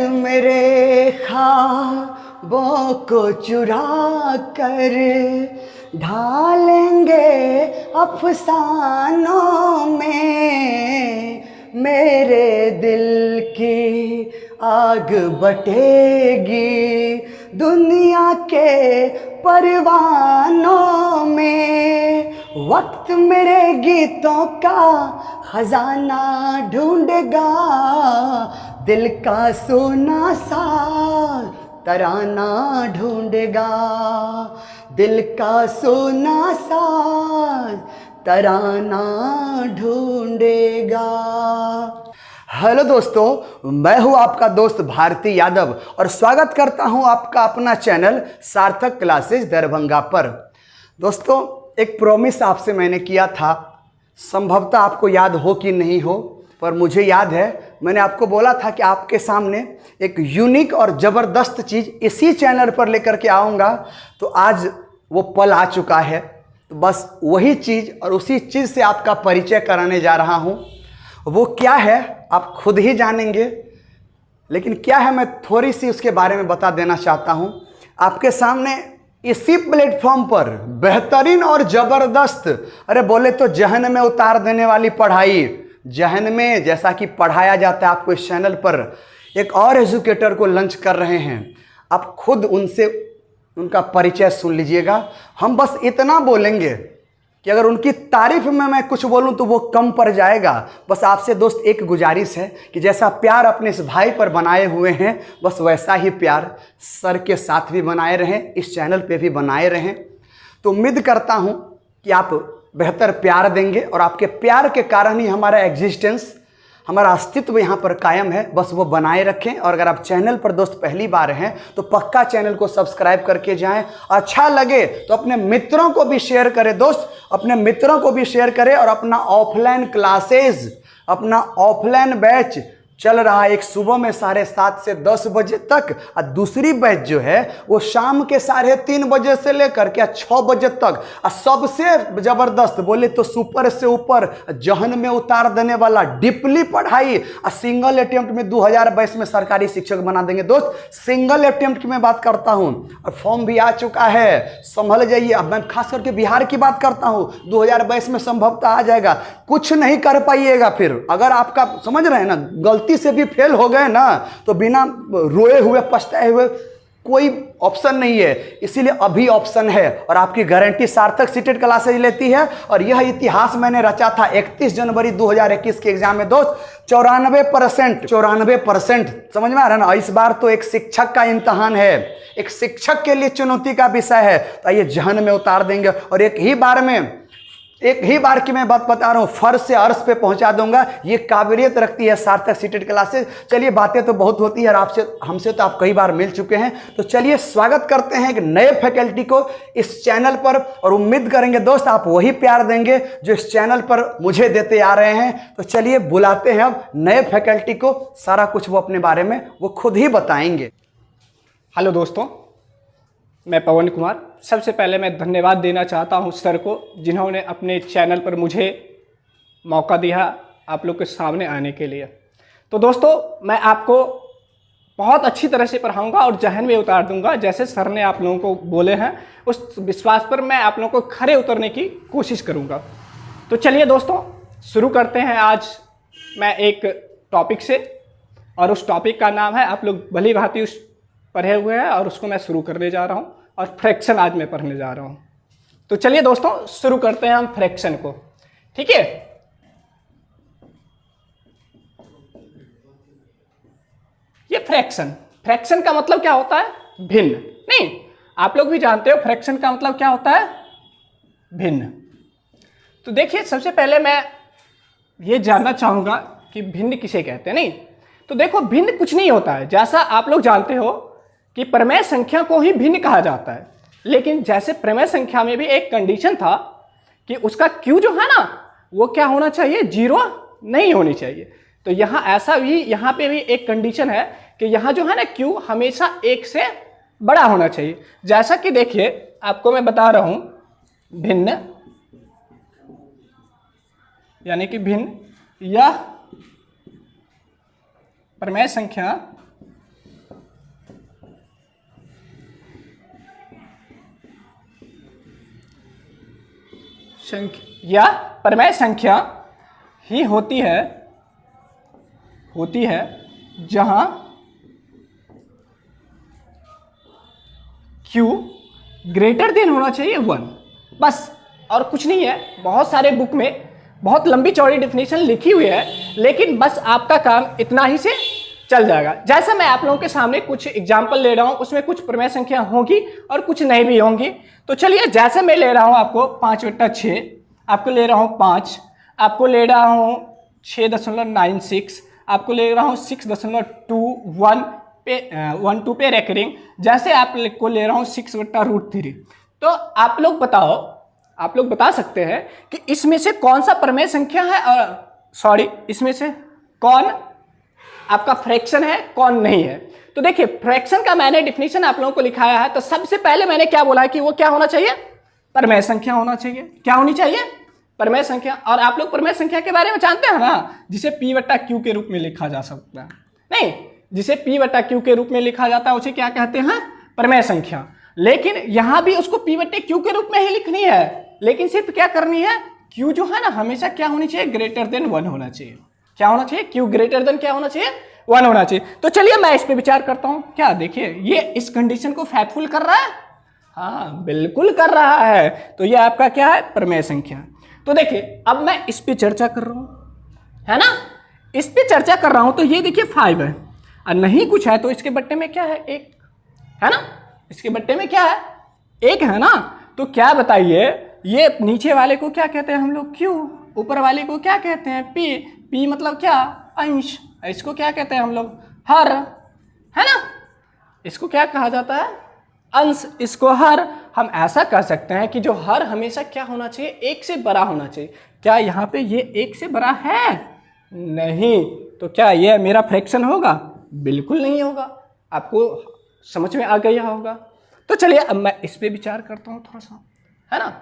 मेरे ख्वाबों को चुरा कर ढालेंगे अफसानों में। मेरे दिल की आग बटेगी दुनिया के परवानों में। वक्त मेरे गीतों का खजाना ढूंढेगा, दिल का सोना सा तराना ढूंढेगा, दिल का सोना सा तराना ढूंढेगा। हेलो दोस्तों, मैं हूं आपका दोस्त भारती यादव और स्वागत करता हूं आपका अपना चैनल सार्थक क्लासेस दरभंगा पर। दोस्तों, एक प्रॉमिस आपसे मैंने किया था, संभवतः आपको याद हो कि नहीं हो, पर मुझे याद है। मैंने आपको बोला था कि आपके सामने एक यूनिक और ज़बरदस्त चीज़ इसी चैनल पर लेकर के आऊँगा। तो आज वो पल आ चुका है। तो बस वही चीज़ और उसी चीज़ से आपका परिचय कराने जा रहा हूँ। वो क्या है आप खुद ही जानेंगे, लेकिन क्या है मैं थोड़ी सी उसके बारे में बता देना चाहता हूँ। आपके सामने इसी प्लेटफॉर्म पर बेहतरीन और ज़बरदस्त, अरे बोले तो जहन में उतार देने वाली पढ़ाई, जहन में जैसा कि पढ़ाया जाता है आपको इस चैनल पर, एक और एजुकेटर को लॉन्च कर रहे हैं। आप खुद उनसे उनका परिचय सुन लीजिएगा। हम बस इतना बोलेंगे कि अगर उनकी तारीफ में मैं कुछ बोलूं तो वो कम पड़ जाएगा। बस आपसे दोस्त एक गुजारिश है कि जैसा प्यार अपने इस भाई पर बनाए हुए हैं, बस वैसा ही प्यार सर के साथ भी बनाए रहें, इस चैनल पे भी बनाए रहें। तो उम्मीद करता हूं कि आप बेहतर प्यार देंगे और आपके प्यार के कारण ही हमारा एग्जिस्टेंस, हमारा अस्तित्व यहाँ पर कायम है। बस वो बनाए रखें। और अगर आप चैनल पर दोस्त पहली बार हैं तो पक्का चैनल को सब्सक्राइब करके जाएं। अच्छा लगे तो अपने मित्रों को भी शेयर करें दोस्त, अपने मित्रों को भी शेयर करें। और अपना ऑफलाइन क्लासेस, अपना ऑफलाइन बैच चल रहा है, एक सुबह में 7:30 से 10 बजे तक, और दूसरी बैच जो है वो शाम के 3:30 बजे से लेकर के 6 बजे तक। और सबसे ज़बरदस्त बोले तो सुपर से ऊपर जहन में उतार देने वाला डीपली पढ़ाई। और सिंगल अटेम्प्ट में 2022 में सरकारी शिक्षक बना देंगे दोस्त। सिंगल अटेम्प्ट की मैं बात करता हूँ और फॉर्म भी आ चुका है, संभल जाइए। अब मैं खास करके बिहार की बात करता हूँ, 2022 में संभवतः आ जाएगा। कुछ नहीं कर पाइएगा फिर, अगर आपका समझ रहे हैं ना, गलती से भी फेल हो गए ना तो बिना रोए हुए पछताए हुए कोई ऑप्शन नहीं है। इसीलिए अभी ऑप्शन है और आपकी गारंटी सार्थक सीटेड क्लासेज लेती है। और यह इतिहास मैंने रचा था 31 जनवरी 2021 के एग्जाम में दोस्त। 94% समझ में आ रहा है ना। इस बार तो एक शिक्षक का इम्तहान है, एक शिक्षक के लिए चुनौती का विषय है। तो ये जहन में उतार देंगे और एक ही बार की मैं बात बता रहा हूँ, फर्श से अर्श पे पहुंचा दूंगा। ये काबिलियत रखती है सार्थक सीटेड क्लासेस। चलिए, बातें तो बहुत होती है और हमसे तो आप कई बार मिल चुके हैं। तो चलिए स्वागत करते हैं एक नए फैकल्टी को इस चैनल पर, और उम्मीद करेंगे दोस्त आप वही प्यार देंगे जो इस चैनल पर मुझे देते आ रहे हैं। तो चलिए बुलाते हैं अब नए फैकल्टी को, सारा कुछ वो अपने बारे में वो खुद ही बताएंगे। हेलो दोस्तों, मैं पवन कुमार। सबसे पहले मैं धन्यवाद देना चाहता हूं सर को, जिन्होंने अपने चैनल पर मुझे मौका दिया आप लोग के सामने आने के लिए। तो दोस्तों, मैं आपको बहुत अच्छी तरह से पढ़ाऊंगा और जहन में उतार दूंगा। जैसे सर ने आप लोगों को बोले हैं, उस विश्वास पर मैं आप लोगों को खरे उतरने की कोशिश करूंगा। तो चलिए दोस्तों, शुरू करते हैं आज मैं एक टॉपिक से, और उस टॉपिक का नाम है, आप लोग भली भांति उस पढ़े हुए हैं और उसको मैं शुरू करने जा रहा हूँ। और फ्रैक्शन आज मैं पढ़ने जा रहा हूँ। तो चलिए दोस्तों, शुरू करते हैं हम फ्रैक्शन को। ठीक है, ये फ्रैक्शन का मतलब क्या होता है? भिन्न। नहीं, आप लोग भी जानते हो फ्रैक्शन का मतलब क्या होता है? भिन्न। तो देखिए, सबसे पहले मैं ये जानना चाहूंगा कि भिन्न किसे कहते हैं। नहीं तो देखो, भिन्न कुछ नहीं होता है। जैसा आप लोग जानते हो कि प्रमेय संख्या को ही भिन्न कहा जाता है, लेकिन जैसे प्रमेय संख्या में भी एक कंडीशन था कि उसका क्यू जो है ना, वो क्या होना चाहिए? 0 नहीं होनी चाहिए। तो यहाँ ऐसा भी, यहाँ पे भी एक कंडीशन है कि यहाँ जो है ना, क्यू हमेशा 1 से बड़ा होना चाहिए। जैसा कि देखिए, आपको मैं बता रहा हूं, भिन्न यानी कि भिन्न, यह प्रमेय संख्या संख्या या प्रमेय संख्या ही होती है जहां Q ग्रेटर देन होना चाहिए 1, बस और कुछ नहीं है। बहुत सारे बुक में बहुत लंबी चौड़ी डेफिनेशन लिखी हुई है, लेकिन बस आपका काम इतना ही से चल जाएगा। जैसा मैं आप लोगों के सामने कुछ एग्जाम्पल ले रहा हूं, उसमें कुछ प्रमेय संख्या होंगी और कुछ नहीं भी होंगी। तो चलिए, जैसे मैं ले रहा हूं आपको 5/6, आपको ले रहा हूं 5, आपको ले रहा हूं 6.96, आपको ले रहा हूं 6.21 पे 12 पे रेकरिंग, जैसे आप को ले रहा हूं 6/√3। तो आप लोग बता सकते हैं कि इसमें से कौन सा प्रमेय संख्या है, इसमें से कौन आपका फ्रैक्शन है, कौन नहीं है। तो देखिए, फ्रैक्शन का मैंने डिफिनीशन आप लोगों को लिखाया है। तो सबसे पहले मैंने क्या बोला है कि वो क्या होना चाहिए, प्रमेय संख्या होना चाहिए। क्या होनी चाहिए, प्रमेय संख्या। और आप लोग प्रमेय संख्या के बारे में जानते हैं ना, जिसे P/Q के रूप में लिखा जा सकता है। नहीं, जिसे P/Q के रूप में लिखा जाता है उसे क्या कहते हैं, प्रमेय संख्या। लेकिन यहां भी उसको P/Q के रूप में ही लिखनी है, लेकिन सिर्फ क्या करनी है, Q जो है ना हमेशा क्या होनी चाहिए, ग्रेटर देन 1 होना चाहिए। क्या होना चाहिए, Q ग्रेटर देन क्या होना चाहिए, 1 होना चाहिए। तो चलिए मैं इस पे विचार करता हूं। क्या देखिए, ये इस कंडीशन को फैक्टफुल कर रहा है, हाँ बिल्कुल कर रहा है। तो ये आपका क्या है, प्रमेय संख्या। तो देखिए, अब मैं इस पे चर्चा कर रहा हूं, है ना, इस पे चर्चा कर रहा हूं। तो ये देखिए 5 है और नहीं कुछ है, तो इसके बट्टे में क्या है, 1 है ना, इसके बट्टे में क्या है, 1 है ना। तो क्या बताइए, ये नीचे वाले को क्या कहते हैं हम लोग, Q, ऊपर वाले को क्या कहते हैं, P मतलब क्या, अंश। इसको क्या कहते हैं हम लोग, हर, है ना, इसको क्या कहा जाता है, अंश, इसको हर। हम ऐसा कह सकते हैं कि जो हर हमेशा क्या होना चाहिए, 1 से बड़ा होना चाहिए। क्या यहाँ पे ये 1 से बड़ा है, नहीं। तो क्या ये मेरा फ्रैक्शन होगा, बिल्कुल नहीं होगा। आपको समझ में आ गया होगा। तो चलिए अब मैं इस पे विचार करता हूँ थोड़ा सा, है ना,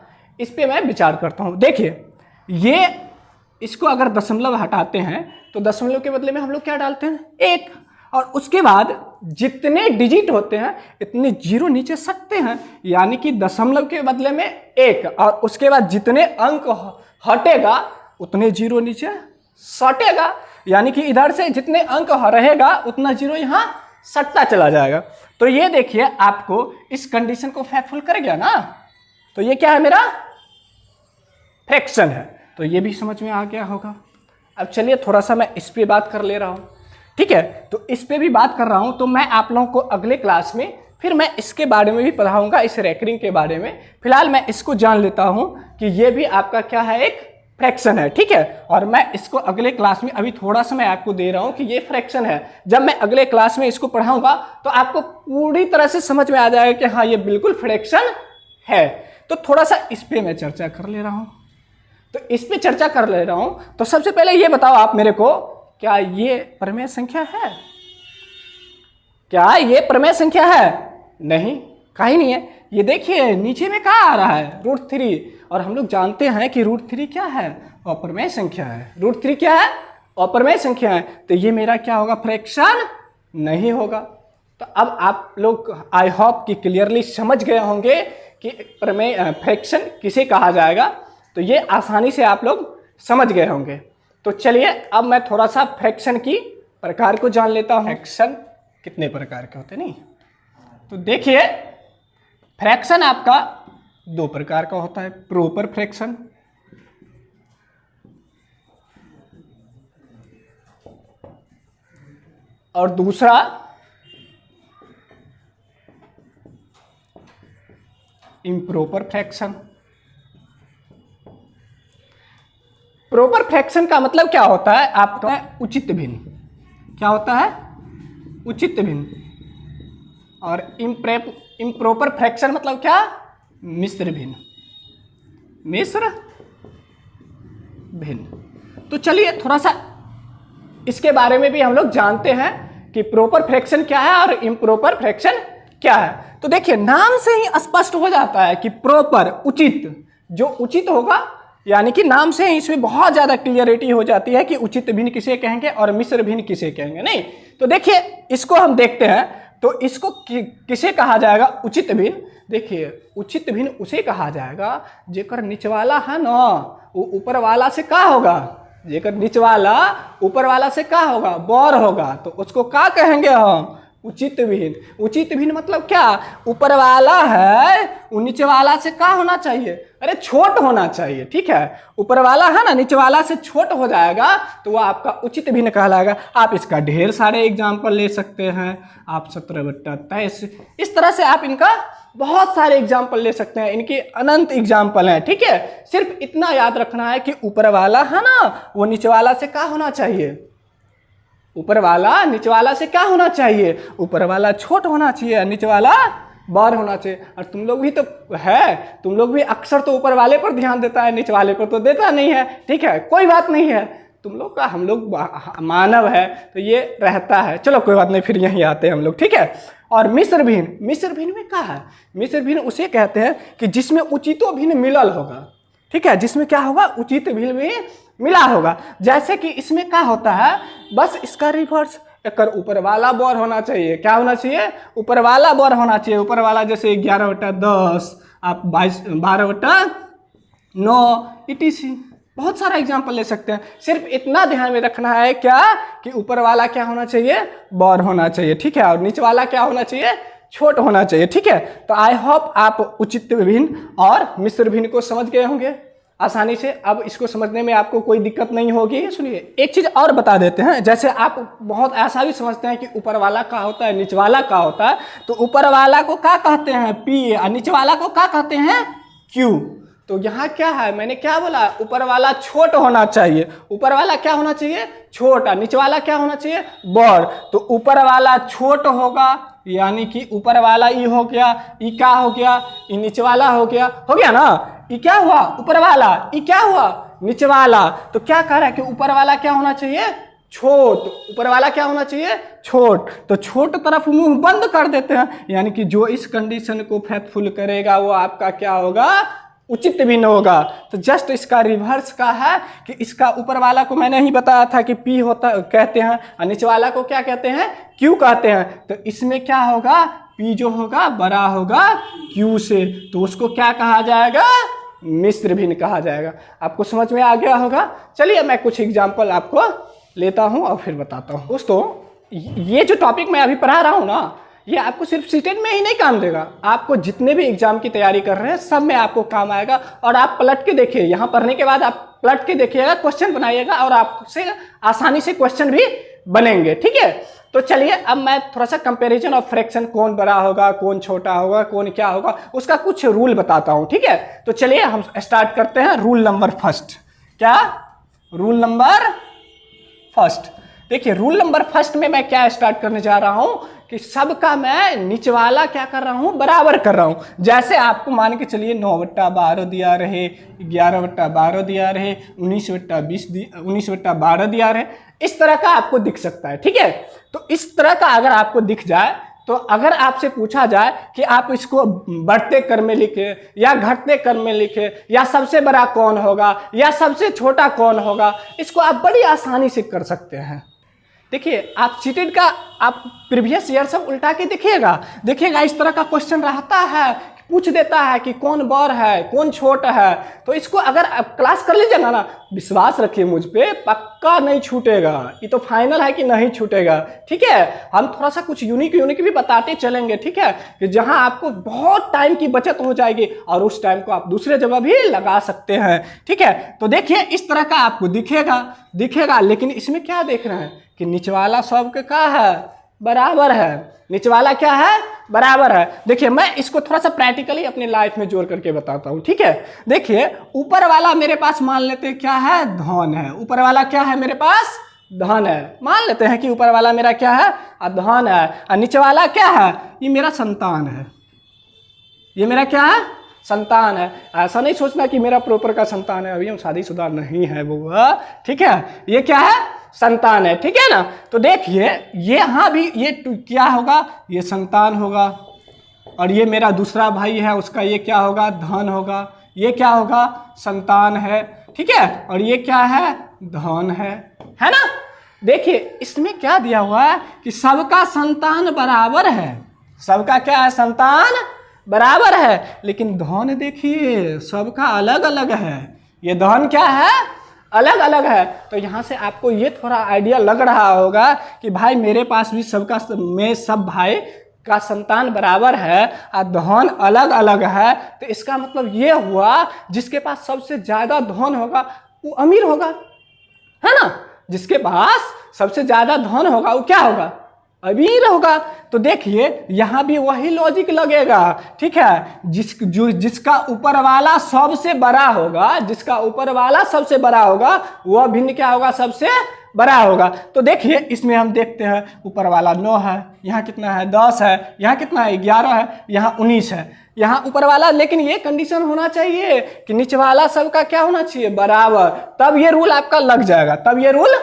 इस पे मैं विचार करता हूँ। देखिए, ये इसको अगर दशमलव हटाते हैं तो दशमलव के बदले में हम लोग क्या डालते हैं, 1, और उसके बाद जितने डिजिट होते हैं इतने जीरो नीचे सकते हैं, यानी कि दशमलव के बदले में 1, और उसके बाद जितने अंक हटेगा उतने जीरो नीचे सटेगा, यानी कि इधर से जितने अंक रहेगा उतना जीरो यहाँ सटता चला जाएगा। तो ये देखिए, आपको इस कंडीशन को फैक्टफुल कर गया ना। तो ये क्या है, मेरा फ्रैक्शन है। तो ये भी समझ में आ गया होगा। अब चलिए थोड़ा सा मैं इस पे बात कर ले रहा हूँ, ठीक है। तो इस पे भी बात कर रहा हूँ, तो मैं आप लोगों को अगले क्लास में फिर मैं इसके बारे में भी पढ़ाऊंगा, इस रेकरिंग के बारे में। फिलहाल मैं इसको जान लेता हूँ कि ये भी आपका क्या है, एक फ्रैक्शन है, ठीक है। और मैं इसको अगले क्लास में, अभी थोड़ा सा मैं आपको दे रहा हूँ कि ये फ्रैक्शन है। जब मैं अगले क्लास में इसको पढ़ाऊंगा तो आपको पूरी तरह से समझ में आ जाएगा कि हाँ ये बिल्कुल फ्रैक्शन है। तो थोड़ा सा इस पे मैं चर्चा कर ले रहा हूँ। तो इस पे चर्चा कर ले रहा हूँ, तो सबसे पहले ये बताओ आप मेरे को, क्या ये प्रमेय संख्या है, क्या ये प्रमेय संख्या है, नहीं, कहीं नहीं है। ये देखिए नीचे में क्या आ रहा है, √3, और हम लोग जानते हैं कि √3 क्या है, अप्रमेय संख्या है। √3 क्या है, अप्रमेय संख्या है। तो ये मेरा क्या होगा, फ्रैक्शन नहीं होगा। तो अब आप लोग आई होप कि क्लियरली समझ गए होंगे कि प्रमेय फ्रैक्शन किसे कहा जाएगा। तो ये आसानी से आप लोग समझ गए होंगे। तो चलिए अब मैं थोड़ा सा फ्रैक्शन की प्रकार को जान लेता हूँ। फ्रैक्शन कितने प्रकार के होते नहीं, तो देखिए फ्रैक्शन आपका 2 प्रकार का होता है, प्रॉपर फ्रैक्शन और दूसरा इम्प्रॉपर फ्रैक्शन। प्रॉपर फ्रैक्शन का मतलब क्या होता है, आपका उचित भिन्न, क्या होता है, उचित भिन्न। और इम्प्रॉपर फ्रैक्शन मतलब क्या, मिश्र भिन्न, मिश्र भिन्न। तो चलिए थोड़ा सा इसके बारे में भी हम लोग जानते हैं कि प्रॉपर फ्रैक्शन क्या है और इम्प्रॉपर फ्रैक्शन क्या है। तो देखिए नाम से ही स्पष्ट हो जाता है कि प्रॉपर, उचित, जो उचित होगा, यानी कि नाम से ही इसमें बहुत ज्यादा क्लियरिटी हो जाती है कि उचित भिन्न किसे कहेंगे और मिश्र भिन्न किसे कहेंगे। नहीं, तो देखिए इसको हम देखते हैं। तो इसको किसे कहा जाएगा? उचित भिन्न। देखिए उचित भिन्न उसे कहा जाएगा जेकर निचवाला है ना वो ऊपर वाला से का होगा, जेकर निचवाला ऊपर वाला से का होगा, बड़ होगा, तो उसको का कहेंगे हम? उचित भिन्न। उचित भिन्न मतलब क्या? ऊपर वाला है वो नीचे वाला से का होना चाहिए? अरे छोट होना चाहिए। ठीक है, ऊपर वाला है ना नीचे वाला से छोट हो जाएगा तो वह आपका उचित भिन्न कहलाएगा। आप इसका ढेर सारे एग्जाम्पल ले सकते हैं। आप 17/23 इस तरह से आप इनका बहुत सारे एग्जाम्पल ले सकते हैं। इनके अनंत एग्जाम्पल हैं। ठीक है, सिर्फ इतना याद रखना है कि ऊपर वाला है ना वो नीचे वाला से का होना चाहिए? ऊपर वाला नीचे वाला से क्या होना चाहिए? ऊपर वाला छोट होना चाहिए, नीचे वाला बड़ होना चाहिए। और तुम लोग भी तो है, तुम लोग भी अक्सर तो ऊपर वाले पर ध्यान देता है, नीचे वाले पर तो देता नहीं है। ठीक है, कोई बात नहीं है, तुम लोग का हम लोग मानव है तो ये रहता है। चलो कोई बात नहीं, फिर यहीं आते हैं हम लोग। ठीक है, और मिश्र भिन्न। मिश्र भिन्न में क्या है? मिश्र भिन्न उसे कहते हैं कि जिसमें उचितो भिन्न मिलल होगा। ठीक है, जिसमें क्या होगा? उचित भिन्न भी मिला होगा। जैसे कि इसमें क्या होता है, बस इसका रिवर्स, एक ऊपर वाला बड़ होना चाहिए। क्या होना चाहिए? ऊपर वाला बड़ होना चाहिए। ऊपर वाला जैसे 11/10, आप 12/9 etc। बहुत सारा एग्जाम्पल ले सकते हैं। सिर्फ इतना ध्यान में रखना है क्या कि ऊपर वाला क्या होना चाहिए? बड़ होना चाहिए। ठीक है, और नीचे वाला क्या होना चाहिए? छोट होना चाहिए। ठीक है, तो आई होप आप उचित भिन्न और मिश्र भिन्न को समझ गए होंगे आसानी से। अब इसको समझने में आपको कोई दिक्कत नहीं होगी। सुनिए एक चीज और बता देते हैं। जैसे आप बहुत ऐसा भी समझते हैं कि ऊपर वाला का होता है, नीचे वाला का होता है, तो ऊपर वाला को क्या कहते हैं? P, और नीचे वाला को क्या कहते हैं? Q। तो यहाँ क्या है, मैंने क्या बोला? ऊपर वाला छोट होना चाहिए। ऊपर वाला क्या होना चाहिए? छोट। और नीचे वाला क्या होना चाहिए? बड़। तो ऊपर वाला छोट होगा, यानी कि ऊपर वाला ई हो गया, ई क्या हो गया? ई नीचे वाला हो गया ना। ई क्या हुआ? ऊपर वाला। ई क्या हुआ? नीचे वाला। तो क्या कह रहा है कि ऊपर वाला क्या होना चाहिए? छोट। ऊपर वाला क्या होना चाहिए? छोट। तो छोट तरफ मुंह बंद कर देते हैं, यानी कि जो इस कंडीशन को फैक्टफुल करेगा वो आपका क्या होगा? उचित भिन्न होगा। तो जस्ट इसका रिवर्स का है कि इसका ऊपर वाला को मैंने ही बताया था कि P होता कहते हैं, और नीचे वाला को क्या कहते हैं? Q कहते हैं। तो इसमें क्या होगा? P जो होगा बड़ा होगा Q से, तो उसको क्या कहा जाएगा? मिश्र भिन्न कहा जाएगा। आपको समझ में आ गया होगा। चलिए मैं कुछ एग्जाम्पल आपको लेता हूं और फिर बताता हूं। दोस्तों ये जो टॉपिक मैं अभी पढ़ा रहा हूं ना, ये आपको सिर्फ सीटेट में ही नहीं काम देगा, आपको जितने भी एग्जाम की तैयारी कर रहे हैं सब में आपको काम आएगा। और आप पलट के देखिए, यहाँ पढ़ने के बाद आप पलट के देखिएगा, क्वेश्चन बनाइएगा और आपसे आसानी से क्वेश्चन भी बनेंगे। ठीक है, तो चलिए अब मैं थोड़ा सा कंपैरिजन ऑफ फ्रैक्शन, कौन बड़ा होगा, कौन छोटा होगा, कौन क्या होगा, उसका कुछ रूल बताता हूं। ठीक है, तो चलिए हम स्टार्ट करते हैं। Rule number first. क्या? Rule number first. देखिए रूल नंबर फर्स्ट में मैं क्या स्टार्ट करने जा रहा हूं कि सबका मैं नीचे वाला क्या कर रहा हूं? बराबर कर रहा हूं। जैसे आपको मान के चलिए 9/12 दिया रहे, 11/12 दिया रहे, 19/12 दिया रहे, इस तरह का आपको दिख सकता है। ठीक है, तो इस तरह का अगर आपको दिख जाए, तो अगर आपसे पूछा जाए कि आप इसको बढ़ते क्रम में लिखे या घटते क्रम में लिखे, या सबसे बड़ा कौन होगा या सबसे छोटा कौन होगा, इसको आप बड़ी आसानी से कर सकते हैं। देखिए आप सीटेट का आप प्रीवियस ईयर सब उल्टा के देखिएगा इस तरह का क्वेश्चन रहता है, पूछ देता है कि कौन बड़ है, कौन छोट है। तो इसको अगर आप क्लास कर लीजिएगा ना, विश्वास रखिए मुझ पे, पक्का नहीं छूटेगा। ये तो फाइनल है कि नहीं छूटेगा। ठीक है, हम थोड़ा सा कुछ यूनिक भी बताते चलेंगे। ठीक है, कि जहां आपको बहुत टाइम की बचत हो जाएगी और उस टाइम को आप दूसरे जगह भी लगा सकते हैं। ठीक है, तो देखिए इस तरह का आपको दिखेगा, लेकिन इसमें क्या देख रहे हैं कि नीचे वाला सबके क्या है? बराबर है। नीचे वाला क्या है? बराबर है। देखिए मैं इसको थोड़ा सा प्रैक्टिकली अपनी लाइफ में जोड़ करके बताता हूँ। ठीक है, देखिए ऊपर वाला मेरे पास मान लेते हैं क्या है? धन है। ऊपर वाला क्या है मेरे पास? धन है। मान लेते हैं कि ऊपर वाला मेरा क्या है? धन है। और नीचे वाला क्या है? ये मेरा संतान है। ये मेरा क्या है? संतान है। ऐसा नहीं सोचना कि मेरा प्रॉपर का संतान है, अभी हम शादीशुदा नहीं है वो। ठीक है, ये क्या है? संतान है। ठीक है ना, तो देखिए ये यहाँ भी ये क्या होगा? ये संतान होगा। और ये मेरा दूसरा भाई है, उसका ये क्या होगा? धन होगा। ये क्या होगा? संतान है। ठीक है, और ये क्या है? धन है ना। देखिए इसमें क्या दिया हुआ है कि सबका संतान बराबर है, सबका क्या है, संतान बराबर है, लेकिन धन देखिए सबका अलग अलग है, ये धन क्या है, अलग अलग है। तो यहाँ से आपको ये थोड़ा आइडिया लग रहा होगा कि भाई मेरे पास भी सबका, मैं सब भाई का संतान बराबर है और धन अलग अलग है, तो इसका मतलब ये हुआ जिसके पास सबसे ज्यादा धन होगा वो अमीर होगा, है ना। जिसके पास सबसे ज्यादा धन होगा वो क्या होगा, अमीर होगा। तो देखिए यहां भी वही लॉजिक लगेगा, ठीक है। जिसका ऊपर वाला सबसे बड़ा होगा, जिसका ऊपर वाला सबसे बड़ा होगा वह भिन्न क्या होगा, सबसे बड़ा होगा। तो देखिए इसमें हम देखते हैं ऊपर वाला 9 है, यहाँ कितना है 10 है, यहाँ कितना है 11 है, यहाँ 19 है, यहाँ ऊपर वाला, लेकिन ये कंडीशन होना चाहिए कि नीचे वाला सबका क्या होना चाहिए, बराबर, तब ये रूल आपका लग जाएगा, तब ये रूल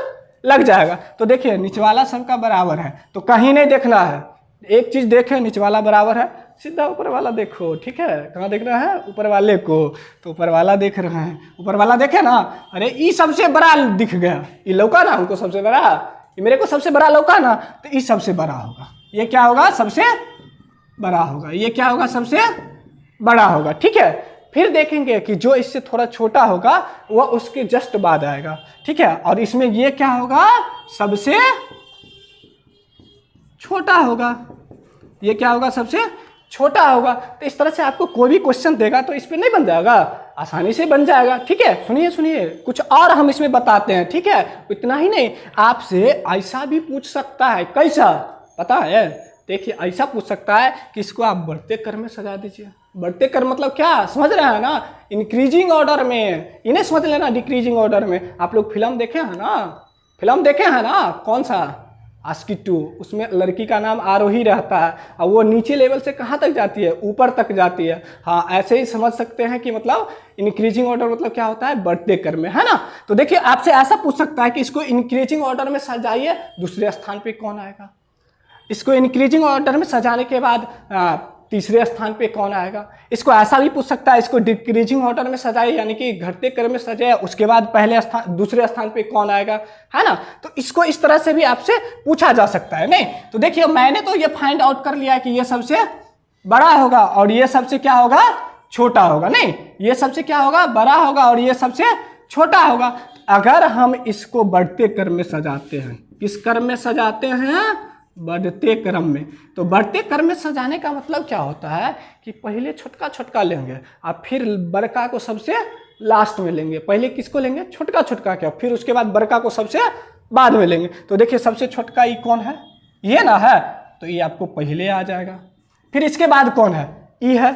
लग जाएगा। तो देखिए नीचे वाला सबका बराबर है तो कहीं नहीं देखना है, एक चीज देखें नीचे वाला बराबर है, सीधा ऊपर वाला देखो, ठीक है। कहाँ देखना है, ऊपर वाले को, तो ऊपर वाला देख रहे हैं, ऊपर वाला देखे ना, अरे ये सबसे बड़ा दिख गया, ये लौका ना हमको सबसे बड़ा, ये मेरे को सबसे बड़ा लौका ना, तो ये सबसे बड़ा होगा, ये क्या होगा, सबसे बड़ा होगा, ये क्या होगा, सबसे बड़ा होगा, ठीक है। फिर देखेंगे कि जो इससे थोड़ा छोटा होगा वह उसके जस्ट बाद आएगा, ठीक है। और इसमें ये क्या होगा, सबसे छोटा होगा, ये क्या होगा, सबसे छोटा होगा। तो इस तरह से आपको कोई भी क्वेश्चन देगा तो इस पे नहीं बन जाएगा, आसानी से बन जाएगा, ठीक है। सुनिए सुनिए कुछ और हम इसमें बताते हैं, ठीक है। इतना ही नहीं, आपसे ऐसा भी पूछ सकता है, कैसा पता है, देखिए ऐसा पूछ सकता है कि इसको आप बढ़ते क्रम में सजा दीजिए। बढ़ते क्रम मतलब क्या, समझ रहे हैं ना, इंक्रीजिंग ऑर्डर में, इन्हें समझ लेना डिक्रीजिंग ऑर्डर में। आप लोग फिल्म देखे हैं ना, फिल्म देखे हैं ना, कौन सा, आस्की 2, उसमें लड़की का नाम आरोही रहता है और वो नीचे लेवल से कहाँ तक जाती है, ऊपर तक जाती है। हाँ ऐसे ही समझ सकते हैं कि मतलब इंक्रीजिंग ऑर्डर मतलब क्या होता है, बढ़ते क्रम में, है ना। तो देखिए आपसे ऐसा पूछ सकता है कि इसको इंक्रीजिंग ऑर्डर में सजाइए, दूसरे स्थान पे कौन आएगा, इसको इंक्रीजिंग ऑर्डर में सजाने के बाद तीसरे स्थान पे कौन आएगा। इसको ऐसा भी पूछ सकता है, इसको डिक्रीजिंग ऑर्डर में सजाए यानी कि घटते क्रम में सजाए, उसके बाद पहले स्थान, दूसरे स्थान पे कौन आएगा, है ना। तो इसको इस तरह से भी आपसे पूछा जा सकता है। नहीं तो देखिए मैंने तो ये फाइंड आउट कर लिया कि ये सबसे बड़ा होगा और ये सबसे क्या होगा, छोटा होगा। नहीं, ये सबसे क्या होगा, बड़ा होगा और ये सबसे छोटा होगा। अगर हम इसको बढ़ते क्रम में सजाते हैं, किस क्रम में सजाते हैं, बढ़ते क्रम में। तो बढ़ते क्रम में सजाने का मतलब क्या होता है कि पहले छोटका छोटका लेंगे और फिर बड़का को सबसे लास्ट में लेंगे। पहले किसको लेंगे, छोटका छोटका क्या, फिर उसके बाद बड़का को सबसे बाद में लेंगे। तो देखिए सबसे छोटका ये कौन है, ये ना है, तो ये आपको पहले आ जाएगा। फिर इसके बाद कौन है, ई है,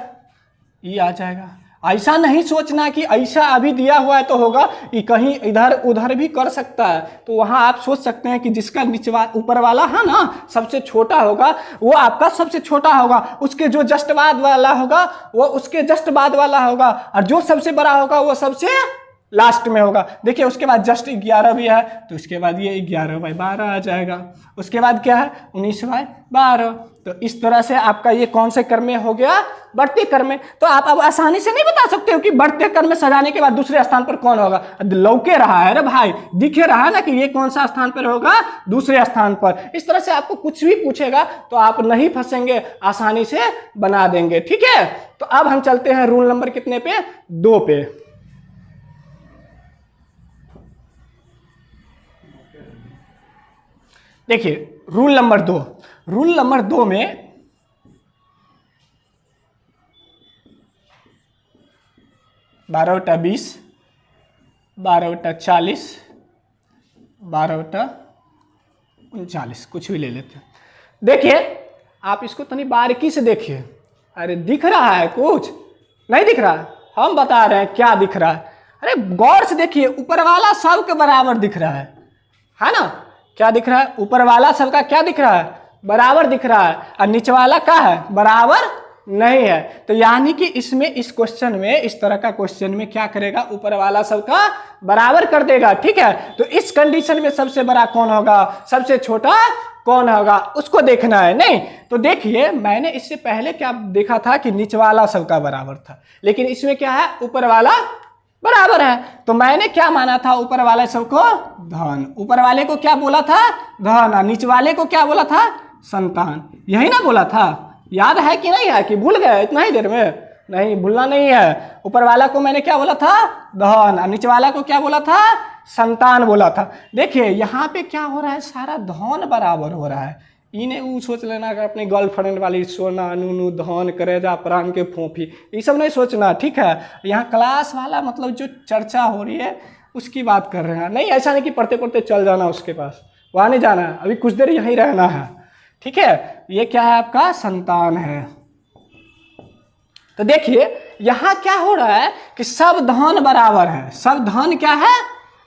ई आ जाएगा। ऐसा नहीं सोचना कि ऐसा अभी दिया हुआ है तो होगा, ये कहीं इधर उधर भी कर सकता है। तो वहां आप सोच सकते हैं कि जिसका नीचे ऊपर वाला है ना सबसे छोटा होगा वो आपका सबसे छोटा होगा, उसके जो जस्ट बाद वाला होगा वो उसके जस्ट बाद वाला होगा, और जो सबसे बड़ा होगा वो सबसे लास्ट में होगा। देखिए उसके बाद जस्ट 11 भी है तो उसके बाद ये 11/12 आ जाएगा। उसके बाद क्या है 19/12। तो इस तरह से आपका ये कौन से क्रम में हो गया, बढ़ते क्रम में। तो आप अब आसानी से नहीं बता सकते हो कि बढ़ते क्रम में सजाने के बाद दूसरे स्थान पर कौन होगा। लौके रहा है रे भाई, दिखे रहा है ना कि ये कौन सा स्थान पर होगा, दूसरे स्थान पर। इस तरह से आपको कुछ भी पूछेगा तो आप नहीं फंसेंगे, आसानी से बना देंगे, ठीक है। तो अब हम चलते हैं रूल नंबर कितने पे, 2 पे। देखिए रूल नंबर 2, रूल नंबर 2 में 12/20, 12/40, 12/39, कुछ भी ले लेते हैं। देखिए आप इसको तनी बारीकी से देखिए। अरे दिख रहा है, कुछ नहीं दिख रहा है, हम बता रहे हैं क्या दिख रहा है। अरे गौर से देखिए, ऊपर वाला सब के बराबर दिख रहा है ना। क्या दिख रहा है, ऊपर वाला सबका क्या दिख रहा है, बराबर दिख रहा है, और नीचे वाला क्या है, बराबर नहीं है। तो यानी कि इसमें इस क्वेश्चन में, इस तरह का क्वेश्चन में क्या करेगा, ऊपर वाला सबका बराबर कर देगा, ठीक है। तो इस कंडीशन में सबसे बड़ा कौन होगा, सबसे छोटा कौन होगा, उसको देखना है। नहीं तो देखिए मैंने इससे पहले क्या देखा था कि नीचे वाला सबका बराबर था, लेकिन इसमें क्या है, ऊपर वाला बराबर है। तो मैंने क्या माना था, ऊपर वाले सबको धन, ऊपर वाले को क्या बोला था, धन, और नीचे वाले को क्या बोला था, संतान। यही ना बोला था, याद है कि नहीं है, कि भूल गए इतना ही देर में? नहीं, भूलना नहीं है। ऊपर वाला को मैंने क्या बोला था, धन, और नीचे वाला को क्या बोला था, संतान बोला था। देखिए यहाँ पे क्या हो रहा है, सारा धन बराबर हो रहा है। इन्हें वो सोच लेना कि अपनी गर्लफ्रेंड वाली सोना नूनू धन करेजा प्राण के फोफी, ये सब नहीं सोचना, ठीक है। यहाँ क्लास वाला मतलब जो चर्चा हो रही है उसकी बात कर रहे हैं। नहीं, ऐसा नहीं कि पढ़ते पढ़ते चल जाना उसके पास, वहाँ नहीं जाना है, अभी कुछ देर यहीं रहना है, ठीक है। ये क्या है, आपका संतान है। तो देखिए यहाँ क्या हो रहा है कि सब धन बराबर है, सब धन क्या है,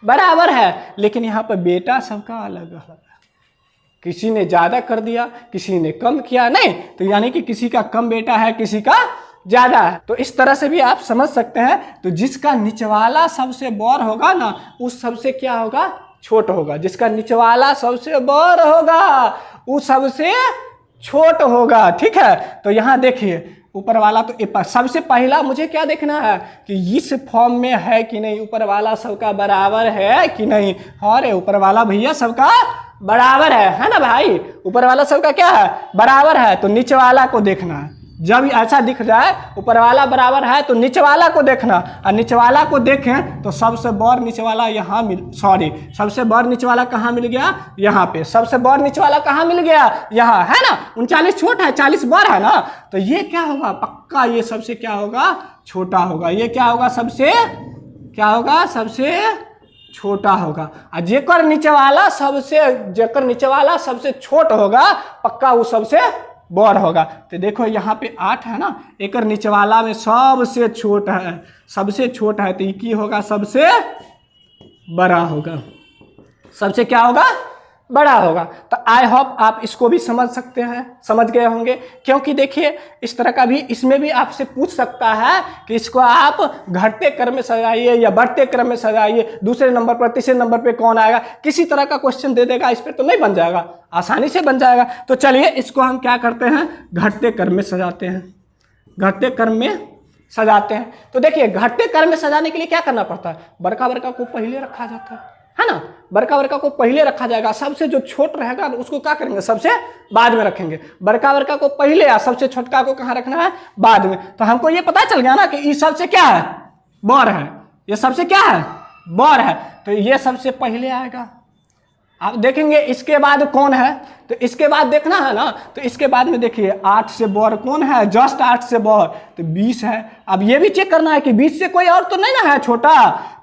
बराबर है, लेकिन यहाँ पर बेटा सबका अलग अलग है। किसी ने ज्यादा कर दिया, किसी ने कम किया, नहीं तो यानी कि किसी का कम बेटा है, किसी का ज्यादा है। तो इस तरह से भी आप समझ सकते हैं। तो जिसका निचवाला सबसे बड़ होगा ना, उस सबसे क्या होगा, छोट होगा। जिसका निचवाला सबसे बड़ होगा वो सबसे छोट होगा, ठीक है। तो यहाँ देखिए ऊपर वाला तो सबसे पहला मुझे क्या देखना है कि इस फॉर्म में है कि नहीं, ऊपर वाला सबका बराबर है कि नहीं। अरे ऊपर वाला भैया सबका बराबर है ना भाई, ऊपर वाला सबका क्या है, बराबर है। तो नीचे वाला को देखना है, जब ऐसा दिख जाए ऊपर वाला बराबर है तो नीचे वाला को देखना, और नीचे वाला को देखें तो सबसे बड़ नीचे वाला यहाँ सबसे बड़ नीचे वाला कहाँ मिल गया, यहाँ पे। सबसे बड़ नीचे वाला कहाँ मिल गया, यहाँ, है ना। 39 छोट है, 40 बड़ है ना। तो ये क्या होगा, पक्का ये सबसे क्या होगा, छोटा होगा। ये क्या होगा, सबसे क्या होगा, सबसे छोटा होगा। और जेकर नीचे वाला सबसे छोट होगा, पक्का वो सबसे बड़ होगा। तो देखो यहाँ पे 8 है ना, एक नीचे वाला में सबसे छोट है, सबसे छोट है, तो ये होगा सबसे बड़ा होगा, सबसे क्या होगा, बड़ा होगा। तो आई होप आप इसको भी समझ सकते हैं, समझ गए होंगे। क्योंकि देखिए इस तरह का भी इसमें भी आपसे पूछ सकता है कि इसको आप घटते क्रम में सजाइए या बढ़ते क्रम में सजाइए, दूसरे नंबर पर तीसरे नंबर पे कौन आएगा, किसी तरह का क्वेश्चन दे देगा, इस पर तो नहीं बन जाएगा, आसानी से बन जाएगा। तो चलिए इसको हम क्या करते हैं, घटते क्रम में सजाते हैं, घटते क्रम में सजाते हैं। तो देखिए घटते क्रम में सजाने के लिए क्या करना पड़ता है, बड़का बड़का को पहले रखा जाता है ना, बड़का बड़का को पहले रखा जाएगा, सबसे जो छोट रहेगा उसको क्या करेंगे, सबसे बाद में रखेंगे। बड़का बड़का को पहले या सबसे छोटका को कहाँ रखना है, बाद में। तो हमको ये पता चल गया ना कि ये सबसे क्या है, बड़ है, ये सबसे क्या है, बड़ है। तो ये सबसे पहले आएगा। आप देखेंगे इसके बाद कौन है, तो इसके बाद देखना है ना, तो इसके बाद में देखिए 8 से बड़ कौन है, जस्ट 8 से बड़ तो 20 है। अब ये भी चेक करना है कि 20 से कोई और तो नहीं ना है छोटा।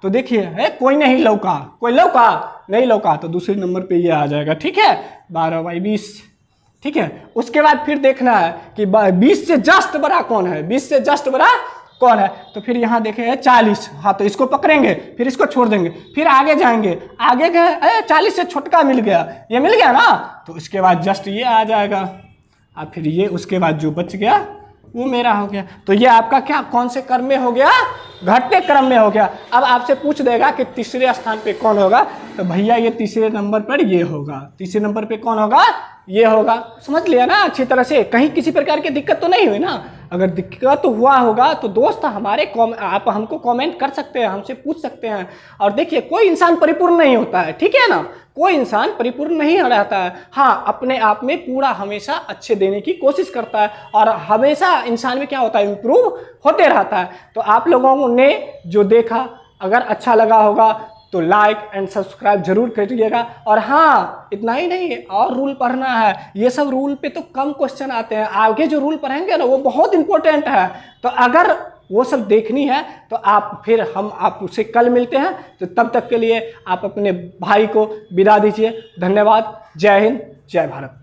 तो देखिए है कोई नहीं लौका, कोई लौका नहीं लौका, तो दूसरे नंबर पे ये आ जाएगा, ठीक है, 12/20, ठीक है। उसके बाद फिर देखना है कि 20 से जस्ट बड़ा कौन है, 20 से जस्ट बड़ा कौन है। तो फिर यहाँ देखें 40, हाँ तो इसको पकड़ेंगे, फिर इसको छोड़ देंगे, फिर आगे जाएंगे, आगे गए 40 से छोटका मिल गया, ये मिल गया ना, तो उसके बाद जस्ट ये आ जाएगा, और फिर ये उसके बाद जो बच गया वो मेरा हो गया। तो ये आपका क्या, कौन से क्रम में हो गया, घटते क्रम में हो गया। अब आपसे पूछ देगा कि तीसरे स्थान पे कौन होगा, तो भैया ये तीसरे नंबर पर ये होगा, तीसरे नंबर पे कौन होगा, ये होगा। समझ लिया ना अच्छी तरह से, कहीं किसी प्रकार की दिक्कत तो नहीं हुई ना। अगर दिक्कत हुआ होगा तो दोस्त हमारे आप हमको कमेंट कर सकते हैं, हमसे पूछ सकते हैं। और देखिए कोई इंसान परिपूर्ण नहीं होता है, ठीक है ना, कोई इंसान परिपूर्ण नहीं रहता है। हाँ, अपने आप में पूरा हमेशा अच्छे देने की कोशिश करता है, और हमेशा इंसान में क्या होता है, इम्प्रूव होते रहता है। तो आप लोगों ने जो देखा, अगर अच्छा लगा होगा तो लाइक एंड सब्सक्राइब जरूर करिएगा। और हाँ, इतना ही नहीं, और रूल पढ़ना है। ये सब रूल पे तो कम क्वेश्चन आते हैं, आगे जो रूल पढ़ेंगे ना वो बहुत इंपॉर्टेंट है। तो अगर वो सब देखनी है तो आप उससे कल मिलते हैं। तो तब तक के लिए आप अपने भाई को विदा दीजिए। धन्यवाद। जय हिंद, जय भारत।